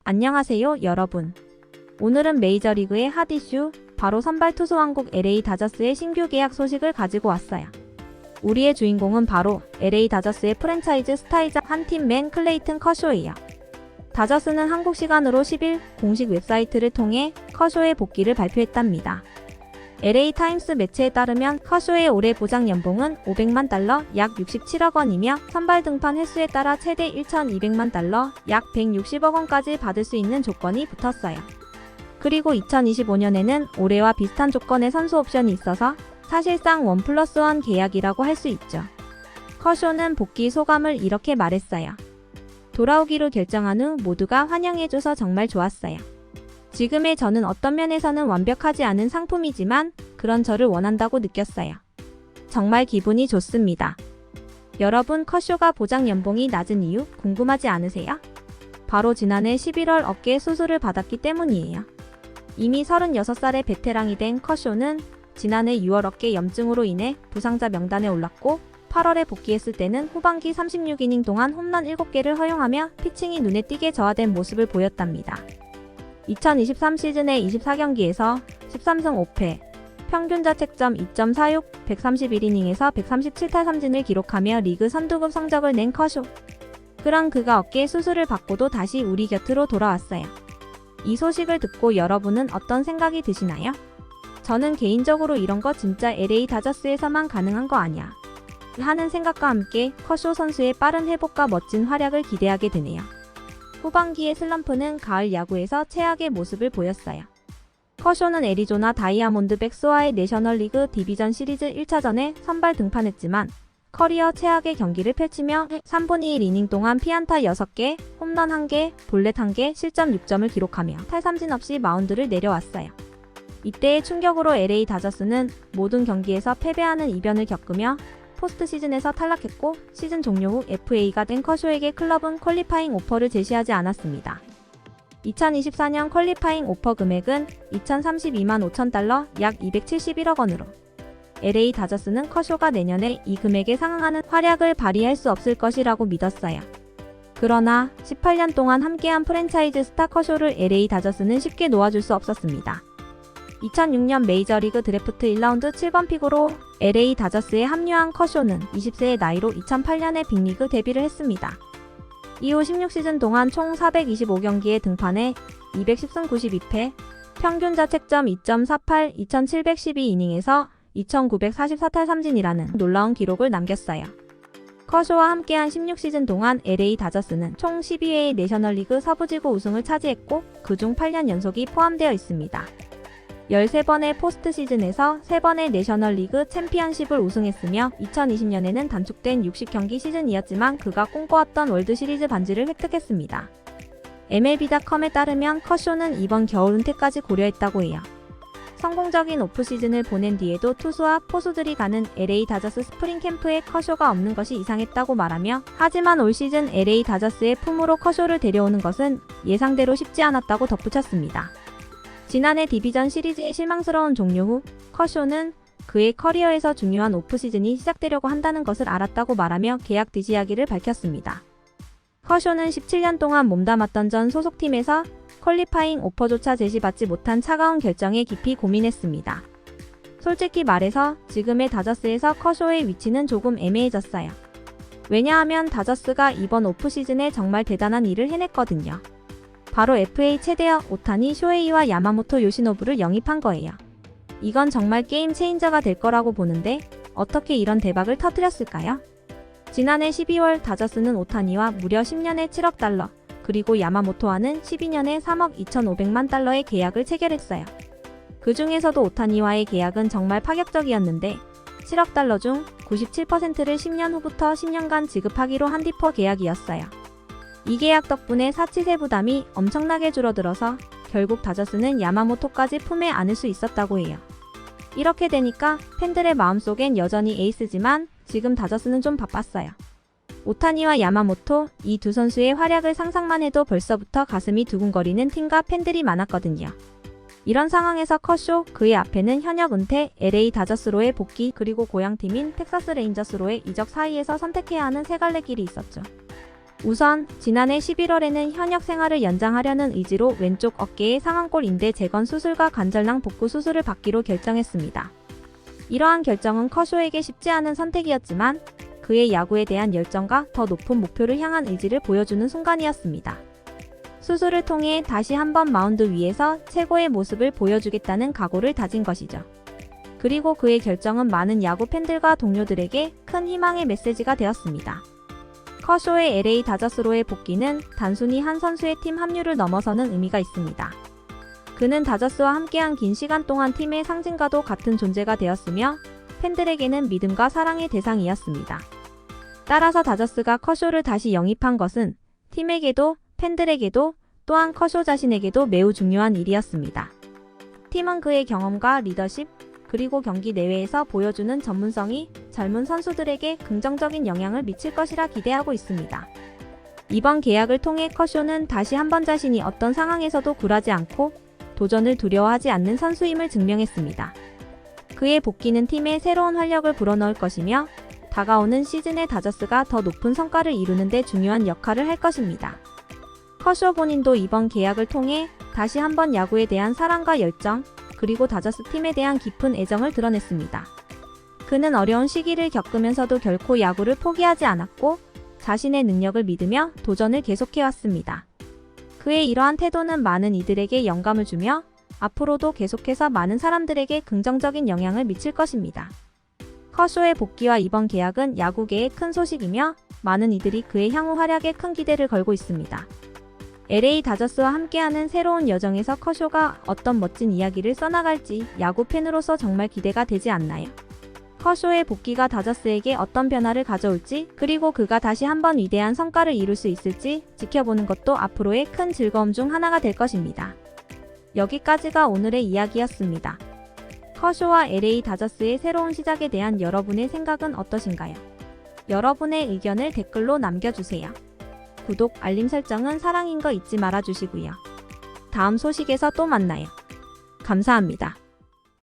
안녕하세요, 여러분. 오늘은 메이저리그의 핫 이슈, 바로 선발 투수 왕국 LA 다저스의 신규 계약 소식을 가지고 왔어요. 우리의 주인공은 바로 LA 다저스의 프랜차이즈 스타이자 한 팀맨 클레이튼 커쇼예요. 다저스는 한국 시간으로 10일 공식 웹사이트를 통해 커쇼의 복귀를 발표했답니다. LA 타임스 매체에 따르면 커쇼의 올해 보장 연봉은 $500만, 약 67억 원이며 선발 등판 횟수에 따라 최대 $1,200만, 약 160억 원까지 받을 수 있는 조건이 붙었어요. 그리고 2025년에는 올해와 비슷한 조건의 선수 옵션이 있어서 사실상 1+1 계약이라고 할 수 있죠. 커쇼는 복귀 소감을 이렇게 말했어요. 돌아오기로 결정한 후 모두가 환영해줘서 정말 좋았어요. 지금의 저는 어떤 면에서는 완벽하지 않은 상품이지만 그런 저를 원한다고 느꼈어요. 정말 기분이 좋습니다. 여러분, 커쇼가 보장 연봉이 낮은 이유 궁금하지 않으세요? 바로 지난해 11월 어깨 수술을 받았기 때문이에요. 이미 36살의 베테랑이 된 커쇼는 지난해 6월 어깨 염증으로 인해 부상자 명단에 올랐고 8월에 복귀했을 때는 후반기 36이닝 동안 홈런 7개를 허용하며 피칭이 눈에 띄게 저하된 모습을 보였답니다. 2023 시즌의 24경기에서 13승 5패, 평균 자책점 2.46, 131이닝에서 137탈삼진을 기록하며 리그 선두급 성적을 낸 커쇼. 그런 그가 어깨 수술을 받고도 다시 우리 곁으로 돌아왔어요. 이 소식을 듣고 여러분은 어떤 생각이 드시나요? 저는 개인적으로 이런 거 진짜 LA 다저스에서만 가능한 거 아니야 하는 생각과 함께 커쇼 선수의 빠른 회복과 멋진 활약을 기대하게 되네요. 후반기의 슬럼프는 가을 야구에서 최악의 모습을 보였어요. 커쇼는 애리조나 다이아몬드백스와의 내셔널리그 디비전 시리즈 1차전에 선발 등판했지만 커리어 최악의 경기를 펼치며 3분의 1 이닝 동안 피안타 6개, 홈런 1개, 볼넷 1개, 실점 6점을 기록하며 탈삼진 없이 마운드를 내려왔어요. 이때의 충격으로 LA 다저스는 모든 경기에서 패배하는 이변을 겪으며 포스트 시즌에서 탈락했고 시즌 종료 후 FA가 된 커쇼에게 클럽은 퀄리파잉 오퍼를 제시하지 않았습니다. 2024년 퀄리파잉 오퍼 금액은 $2,032만 5천, 약 271억 원으로 LA 다저스는 커쇼가 내년에 이 금액에 상응하는 활약을 발휘할 수 없을 것이라고 믿었어요. 그러나 18년 동안 함께한 프랜차이즈 스타 커쇼를 LA 다저스는 쉽게 놓아줄 수 없었습니다. 2006년 메이저리그 드래프트 1라운드 7번 픽으로 LA 다저스에 합류한 커쇼는 20세의 나이로 2008년에 빅리그 데뷔를 했습니다. 이후 16시즌 동안 총 425경기에 등판해 210승 92패, 평균 자책점 2.48, 2712이닝에서 2944탈삼진이라는 놀라운 기록을 남겼어요. 커쇼와 함께한 16시즌 동안 LA 다저스는 총 12회의 내셔널리그 서부지구 우승을 차지했고 그중 8년 연속이 포함되어 있습니다. 13번의 포스트 시즌에서 3번의 내셔널리그 챔피언십을 우승했으며 2020년에는 단축된 60경기 시즌이었지만 그가 꿈꿔왔던 월드시리즈 반지를 획득했습니다. MLB.com에 따르면 커쇼는 이번 겨울 은퇴까지 고려했다고 해요. 성공적인 오프시즌을 보낸 뒤에도 투수와 포수들이 가는 LA 다저스 스프링 캠프에 커쇼가 없는 것이 이상했다고 말하며 하지만 올 시즌 LA 다저스의 품으로 커쇼를 데려오는 것은 예상대로 쉽지 않았다고 덧붙였습니다. 지난해 디비전 시리즈의 실망스러운 종료 후 커쇼는 그의 커리어에서 중요한 오프시즌이 시작되려고 한다는 것을 알았다고 말하며 계약 뒤 이야기를 밝혔습니다. 커쇼는 17년 동안 몸담았던 전 소속팀에서 퀄리파잉 오퍼조차 제시받지 못한 차가운 결정에 깊이 고민했습니다. 솔직히 말해서 지금의 다저스에서 커쇼의 위치는 조금 애매해졌어요. 왜냐하면 다저스가 이번 오프시즌에 정말 대단한 일을 해냈거든요. 바로 FA 최대역 오타니 쇼헤이와 야마모토 요시노부를 영입한 거예요. 이건 정말 게임 체인저가 될 거라고 보는데 어떻게 이런 대박을 터뜨렸을까요? 지난해 12월 다저스는 오타니와 무려 10년에 $7억, 그리고 야마모토와는 12년에 $3억 2,500만 달러의 계약을 체결했어요. 그 중에서도 오타니와의 계약은 정말 파격적이었는데 $7억 중 97%를 10년 후부터 10년간 지급하기로 한 디퍼 계약이었어요. 이 계약 덕분에 사치세 부담이 엄청나게 줄어들어서 결국 다저스는 야마모토까지 품에 안을 수 있었다고 해요. 이렇게 되니까 팬들의 마음속엔 여전히 에이스지만 지금 다저스는 좀 바빴어요. 오타니와 야마모토, 이 두 선수의 활약을 상상만 해도 벌써부터 가슴이 두근거리는 팀과 팬들이 많았거든요. 이런 상황에서 커쇼, 그의 앞에는 현역 은퇴, LA 다저스로의 복귀, 그리고 고향팀인 텍사스 레인저스로의 이적 사이에서 선택해야 하는 세 갈래 길이 있었죠. 우선 지난해 11월에는 현역 생활을 연장하려는 의지로 왼쪽 어깨의 상완골 인대 재건 수술과 관절낭 복구 수술을 받기로 결정했습니다. 이러한 결정은 커쇼에게 쉽지 않은 선택이었지만 그의 야구에 대한 열정과 더 높은 목표를 향한 의지를 보여주는 순간이었습니다. 수술을 통해 다시 한번 마운드 위에서 최고의 모습을 보여주겠다는 각오를 다진 것이죠. 그리고 그의 결정은 많은 야구 팬들과 동료들에게 큰 희망의 메시지가 되었습니다. 커쇼의 LA 다저스로의 복귀는 단순히 한 선수의 팀 합류를 넘어서는 의미가 있습니다. 그는 다저스와 함께한 긴 시간 동안 팀의 상징과도 같은 존재가 되었으며 팬들에게는 믿음과 사랑의 대상이었습니다. 따라서 다저스가 커쇼를 다시 영입한 것은 팀에게도 팬들에게도 또한 커쇼 자신에게도 매우 중요한 일이었습니다. 팀은 그의 경험과 리더십, 그리고 경기 내외에서 보여주는 전문성이 젊은 선수들에게 긍정적인 영향을 미칠 것이라 기대하고 있습니다. 이번 계약을 통해 커쇼는 다시 한번 자신이 어떤 상황에서도 굴하지 않고 도전을 두려워하지 않는 선수임을 증명했습니다. 그의 복귀는 팀에 새로운 활력을 불어넣을 것이며 다가오는 시즌에 다저스가 더 높은 성과를 이루는 데 중요한 역할을 할 것입니다. 커쇼 본인도 이번 계약을 통해 다시 한번 야구에 대한 사랑과 열정, 그리고 다저스 팀에 대한 깊은 애정을 드러냈습니다. 그는 어려운 시기를 겪으면서도 결코 야구를 포기하지 않았고 자신의 능력을 믿으며 도전을 계속해왔습니다. 그의 이러한 태도는 많은 이들에게 영감을 주며 앞으로도 계속해서 많은 사람들에게 긍정적인 영향을 미칠 것입니다. 커쇼의 복귀와 이번 계약은 야구계의 큰 소식이며 많은 이들이 그의 향후 활약에 큰 기대를 걸고 있습니다. LA 다저스와 함께하는 새로운 여정에서 커쇼가 어떤 멋진 이야기를 써나갈지 야구 팬으로서 정말 기대가 되지 않나요? 커쇼의 복귀가 다저스에게 어떤 변화를 가져올지, 그리고 그가 다시 한번 위대한 성과를 이룰 수 있을지 지켜보는 것도 앞으로의 큰 즐거움 중 하나가 될 것입니다. 여기까지가 오늘의 이야기였습니다. 커쇼와 LA 다저스의 새로운 시작에 대한 여러분의 생각은 어떠신가요? 여러분의 의견을 댓글로 남겨주세요. 구독, 알림 설정은 사랑인 거 잊지 말아주시고요. 다음 소식에서 또 만나요. 감사합니다.